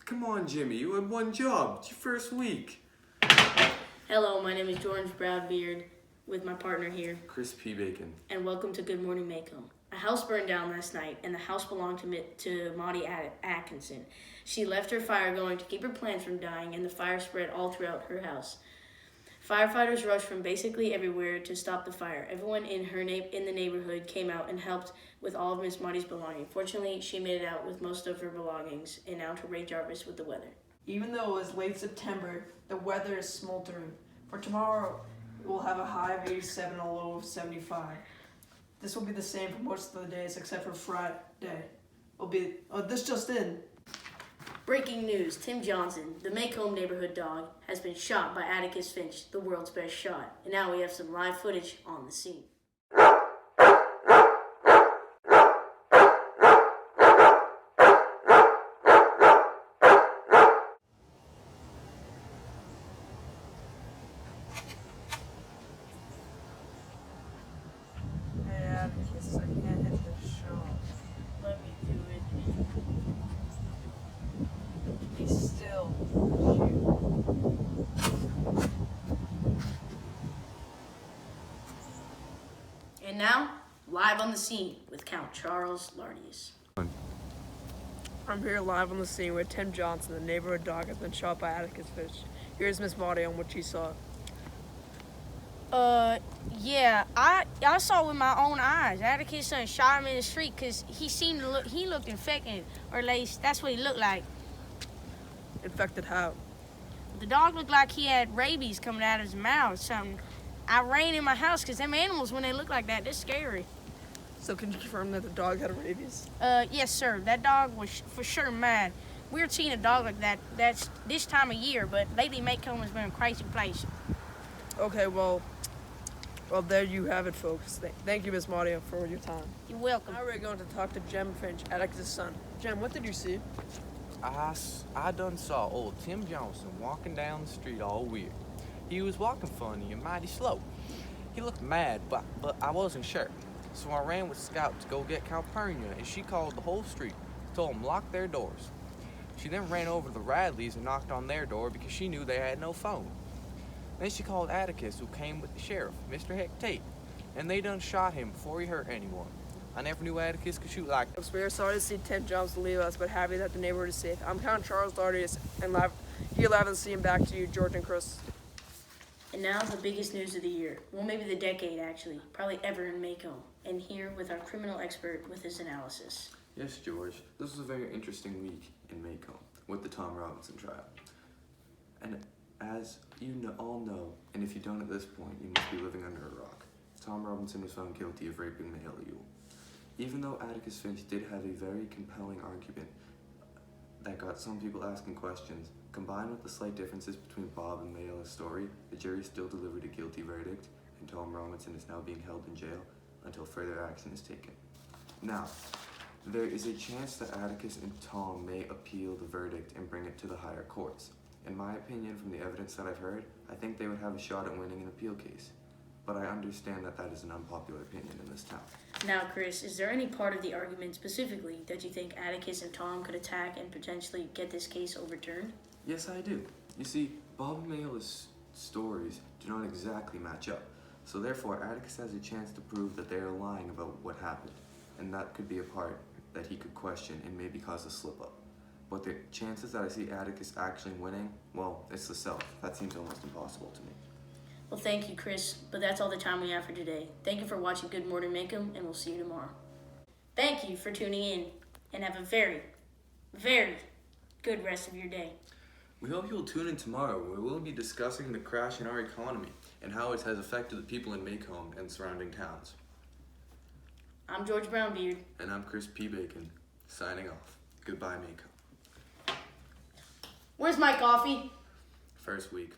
Come on, Jimmy, you had one job. It's your first week. Hello, my name is George Broadbeard with my partner here. Chris P. Bacon. And welcome to Good Morning Maycomb. A house burned down last night, and the house belonged to Maudie Atkinson. She left her fire going to keep her plants from dying, and the fire spread all throughout her house. Firefighters rushed from basically everywhere to stop the fire. Everyone in the neighborhood came out and helped with all of Miss Maudie's belongings. Fortunately, she made it out with most of her belongings, and now to Ray Jarvis with the weather. Even though it was late September, the weather is smoldering. For tomorrow, we'll have a high of 87 and a low of 75. This will be the same for most of the days except for Friday. This just in. Breaking news, Tim Johnson, the Maycomb neighborhood dog, has been shot by Atticus Finch, the world's best shot. And now we have some live footage on the scene. Hey, Atticus, I can't hit the shot. Let me do it. Be still. And now, live on the scene with Count Charles Lardius. I'm here live on the scene with Tim Johnson, the neighborhood dog, has been shot by Atticus Finch. Here's Miss Maudie on what she saw. Yeah, I saw with my own eyes. Atticus shot him in the street because he looked infected, or at least that's what he looked like. Infected how? The dog looked like he had rabies coming out of his mouth or something. I ran in my house because them animals, when they look like that, they're scary. So can you confirm that the dog had rabies? Yes, sir. That dog was for sure mad. Weird seeing a dog like that. That's this time of year, but lately Maycomb has been a crazy place. Okay, well, there you have it, folks. Thank you, Miss Maudie, for your time. You're welcome. Now we're going to talk to Jem Finch, Atticus' son. Jem, what did you see? I done saw old Tim Johnson walking down the street all weird. He was walking funny and mighty slow. He looked mad, but I wasn't sure. So I ran with Scout to go get Calpurnia, and she called the whole street, told them lock their doors. She then ran over to the Radleys and knocked on their door because she knew they had no phone. Then she called Atticus, who came with the sheriff, Mr. Heck Tate, and they done shot him before he hurt anyone. I never knew Atticus could shoot like that. We are sorry to see Tim Johnson leave us, but happy that the neighborhood is safe. I'm Count Charles Lardius, and here live on the scene. Back to you, George and Chris. And now the biggest news of the year, well maybe the decade actually, probably ever in Maycomb. And here with our criminal expert with his analysis. Yes, George, this was a very interesting week in Maycomb with the Tom Robinson trial. And as you all know, and if you don't at this point, you must be living under a rock, Tom Robinson was found guilty of raping Mayla Ewell. Even though Atticus Finch did have a very compelling argument that got some people asking questions, combined with the slight differences between Bob and Mayla's story, the jury still delivered a guilty verdict, and Tom Robinson is now being held in jail until further action is taken. Now, there is a chance that Atticus and Tom may appeal the verdict and bring it to the higher courts. In my opinion, from the evidence that I've heard, I think they would have a shot at winning an appeal case. But I understand that that is an unpopular opinion in this town. Now, Chris, is there any part of the argument specifically that you think Atticus and Tom could attack and potentially get this case overturned? Yes, I do. You see, Bob and Mayla's stories do not exactly match up. So therefore, Atticus has a chance to prove that they are lying about what happened. And that could be a part that he could question and maybe cause a slip-up. But the chances that I see Atticus actually winning, well, it's the self. That seems almost impossible to me. Well, thank you, Chris, but that's all the time we have for today. Thank you for watching Good Morning Maycomb, and we'll see you tomorrow. Thank you for tuning in, and have a very, very good rest of your day. We hope you'll tune in tomorrow, where we'll be discussing the crash in our economy and how it has affected the people in Maycomb and surrounding towns. I'm George Brownbeard. And I'm Chris P. Bacon, signing off. Goodbye, Maycomb. Where's my coffee? First week.